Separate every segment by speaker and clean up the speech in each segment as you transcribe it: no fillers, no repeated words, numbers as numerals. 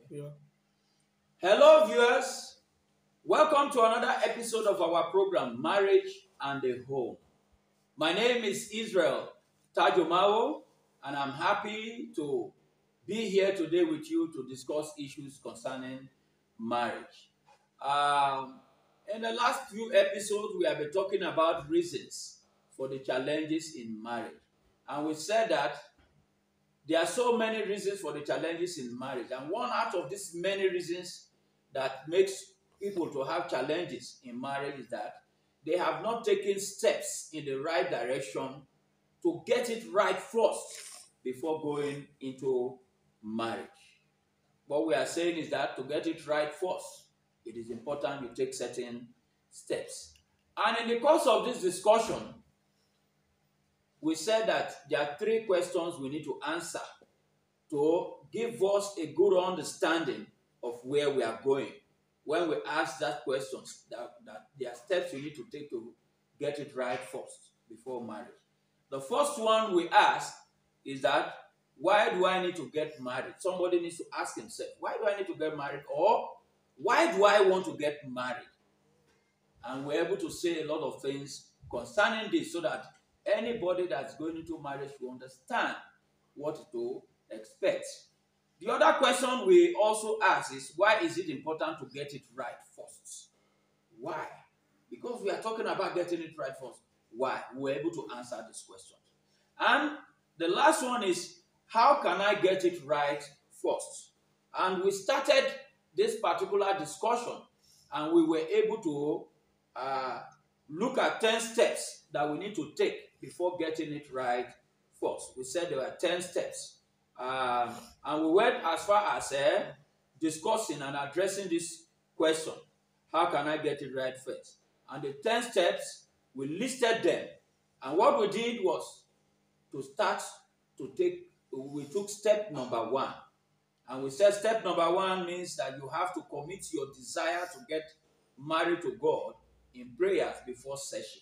Speaker 1: Yeah.
Speaker 2: Hello, viewers. Welcome to another episode of our program, Marriage and the Home. My name is Israel Tajomawo, and I'm happy to be here today with you to discuss issues concerning marriage. In the last few episodes, we have been talking about reasons for the challenges in marriage. And we said that there are so many reasons for the challenges in marriage, and one out of these many reasons that makes people to have challenges in marriage is that they have not taken steps in the right direction to get it right first before going into marriage. What we are saying is that to get it right first, it is important you take certain steps. And in the course of this discussion, we said that there are three questions we need to answer to give us a good understanding of where we are going. When we ask that questions, that there are steps you need to take to get it right first before marriage. The first one we ask is that, why do I need to get married? Somebody needs to ask himself, why do I need to get married? Or why do I want to get married? And we're able to say a lot of things concerning this so that anybody that's going into marriage will understand what to expect. The other question we also ask is, why is it important to get it right first? Why? Because we are talking about getting it right first. Why? We're able to answer this question. And the last one is, how can I get it right first? And we started this particular discussion and we were able to look at 10 steps that we need to take before getting it right first. We said there were 10 steps. And we went as far as discussing and addressing this question. How can I get it right first? And the 10 steps, we listed them. And what we did was to start to we took step number 1. And we said step number 1 means that you have to commit your desire to get married to God in prayers before session.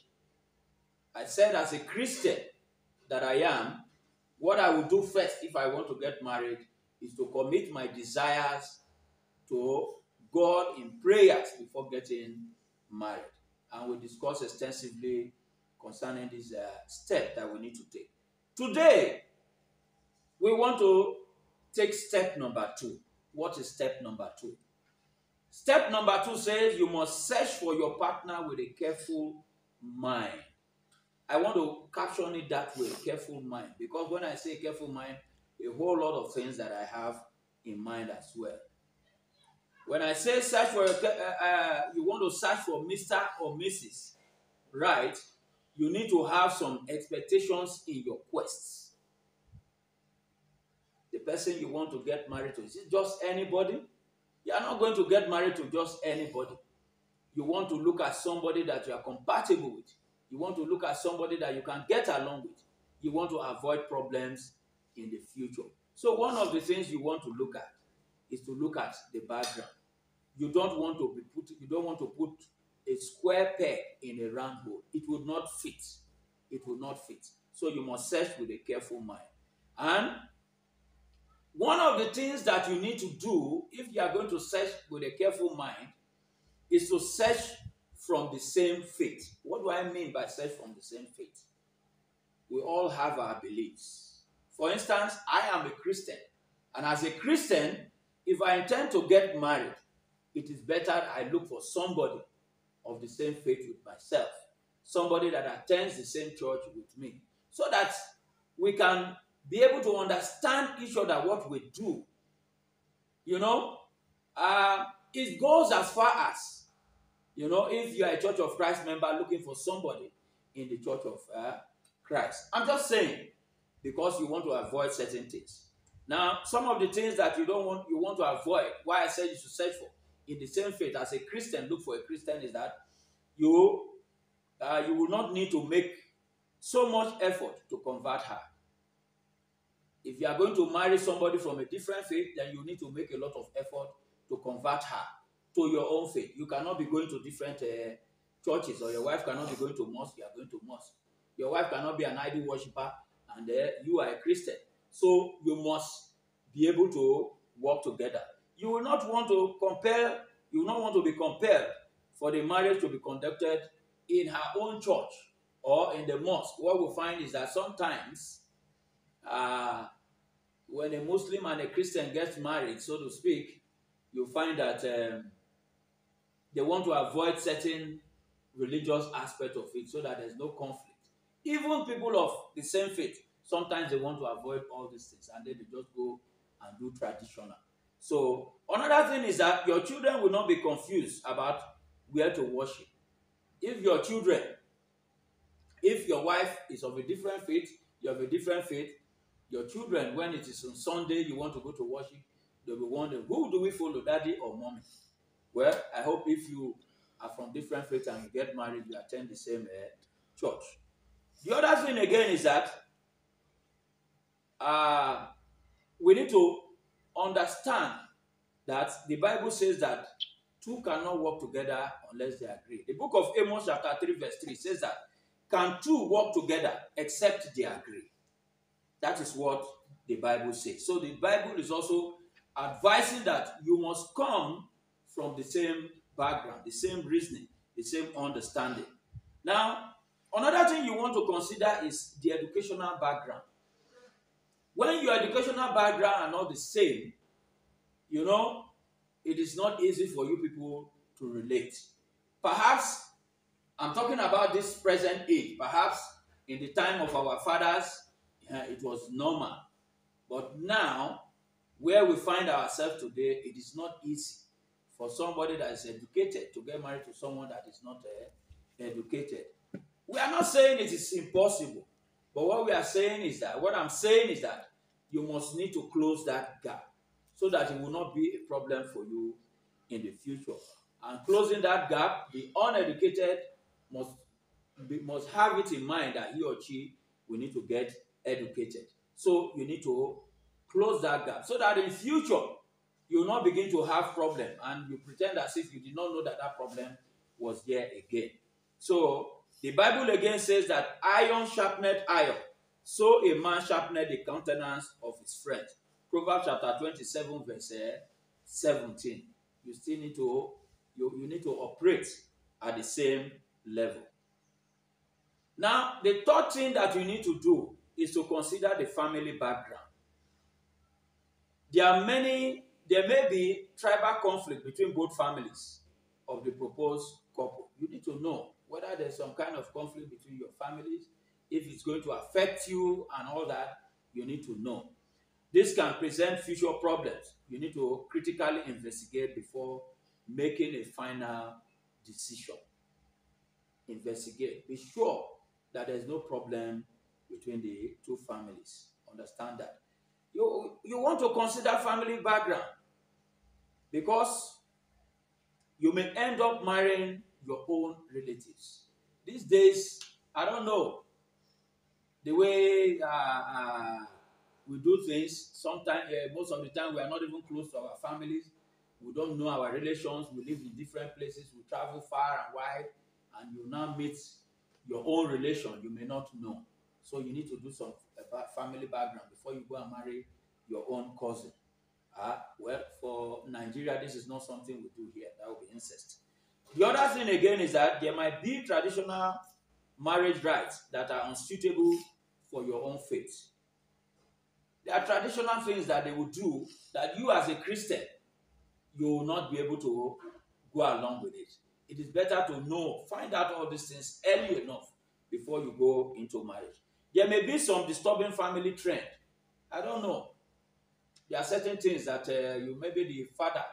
Speaker 2: I said, as a Christian that I am, what I will do first if I want to get married is to commit my desires to God in prayers before getting married. And we discussed extensively concerning this step that we need to take. Today, we want to take step number 2. What is step number 2? Step number 2 says you must search for your partner with a careful mind. I want to caption it that way, careful mind. Because when I say careful mind, a whole lot of things that I have in mind as well. When I say search for, you want to search for Mr. or Mrs., right? You need to have some expectations in your quests. The person you want to get married to, is it just anybody? You are not going to get married to just anybody. You want to look at somebody that you are compatible with. You want to look at somebody that you can get along with. You want to avoid problems in the future. So one of the things you want to look at is to look at the background. You don't want to put a square peg in a round hole. It would not fit. It will not fit. So you must search with a careful mind. And one of the things that you need to do if you are going to search with a careful mind is to search from the same faith. What do I mean by search from the same faith? We all have our beliefs. For instance, I am a Christian. And as a Christian, if I intend to get married, it is better I look for somebody of the same faith with myself. Somebody that attends the same church with me. So that we can be able to understand each other, what we do. You know, it goes as far as, if you are a Church of Christ member looking for somebody in the Church of Christ. I'm just saying, because you want to avoid certain things. Now, some of the things that you want to avoid, why I said you should search for in the same faith as a Christian, look for a Christian, is that you will not need to make so much effort to convert her. If you are going to marry somebody from a different faith, then you need to make a lot of effort to convert her to your own faith. You cannot be going to different churches, or your wife cannot be going to mosque, you are going to mosque. Your wife cannot be an idol worshiper, and you are a Christian. So you must be able to work together. you will not want to compel, you will not want to be compelled for the marriage to be conducted in her own church or in the mosque. What we find is that sometimes when a Muslim and a Christian gets married, so to speak, you find that they want to avoid certain religious aspect of it so that there's no conflict. Even people of the same faith, sometimes they want to avoid all these things and then they just go and do traditional. So another thing is that your children will not be confused about where to worship. If your children, if your wife is of a different faith, you have a different faith, your children, when it is on Sunday, you want to go to worship, they'll be wondering, who do we follow, daddy or mommy? Well, I hope if you are from different faiths and you get married, you attend the same church. The other thing again is that we need to understand that the Bible says that two cannot work together unless they agree. The book of Amos chapter 3 verse 3 says that, can two work together except they agree? That is what the Bible says. So the Bible is also advising that you must come from the same background, the same reasoning, the same understanding. Now, another thing you want to consider is the educational background. When your educational background are not the same, you know, it is not easy for you people to relate. Perhaps, I'm talking about this present age, perhaps in the time of our fathers, it was normal. But now, where we find ourselves today, it is not easy for somebody that is educated to get married to someone that is not educated. We are not saying it is impossible, but what I'm saying is that you must need to close that gap so that it will not be a problem for you in the future. And closing that gap, the uneducated must have it in mind that he or she will need to get educated. So you need to close that gap so that in future you will not begin to have problem and you pretend as if you did not know that that problem was there again. So the Bible again says that iron sharpened iron, so a man sharpened the countenance of his friend. Proverbs chapter 27 verse 17. You still need to you need to operate at the same level. Now, the third thing that you need to do is to consider the family background. There may be tribal conflict between both families of the proposed couple. You need to know whether there's some kind of conflict between your families, if it's going to affect you and all that, you need to know. This can present future problems. You need to critically investigate before making a final decision. Investigate. Be sure that there's no problem between the two families. Understand that. You want to consider family background because you may end up marrying your own relatives. These days, I don't know, the way we do things, sometimes, most of the time, we are not even close to our families. We don't know our relations. We live in different places. We travel far and wide, and you now meet your own relation you may not know. So you need to do some family background before you go and marry your own cousin. Well, for Nigeria, this is not something we do here. That will be incest. The other thing again is that there might be traditional marriage rites that are unsuitable for your own faith. There are traditional things that they will do that you as a Christian, you will not be able to go along with it. It is better to know, find out all these things early enough before you go into marriage. There may be some disturbing family trend. I don't know. There are certain things that maybe the father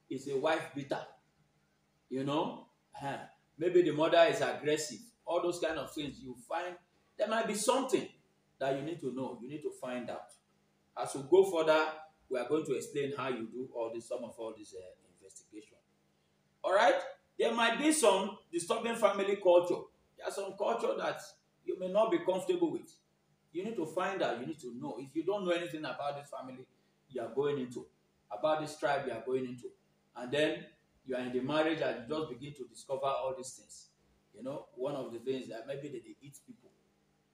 Speaker 2: is a wife beater. You know? Maybe the mother is aggressive. All those kind of things you find. There might be something that you need to know. You need to find out. As we go further, we are going to explain how you do some of all this investigation. All right? There might be some disturbing family culture. There are some culture that you may not be comfortable with. You need to find out. You need to know. If you don't know anything about this family you are going into, about this tribe you are going into, and then you are in the marriage and you just begin to discover all these things. You know, one of the things that maybe they eat people.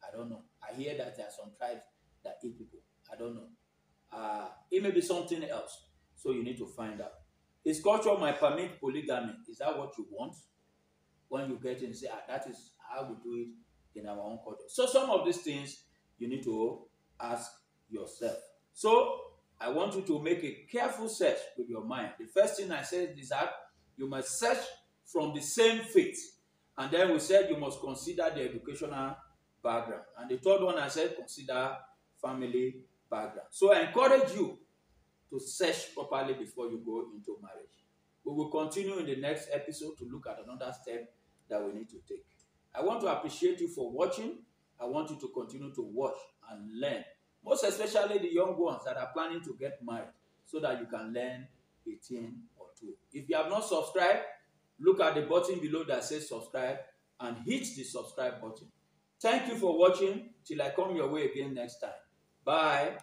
Speaker 2: I don't know. I hear that there are some tribes that eat people. I don't know. It may be something else. So you need to find out. His culture might permit polygamy. Is that what you want? When you get in, say, that is how we do it in our own culture. So some of these things you need to ask yourself. So I want you to make a careful search with your mind. The first thing I said is that you must search from the same faith. And then we said you must consider the educational background. And the third one I said consider family background. So I encourage you to search properly before you go into marriage. We will continue in the next episode to look at another step that we need to take. I want to appreciate you for watching. I want you to continue to watch and learn, most especially the young ones that are planning to get married, so that you can learn a thing or two. If you have not subscribed, look at the button below that says subscribe and hit the subscribe button. Thank you for watching. Till I come your way again next time. Bye.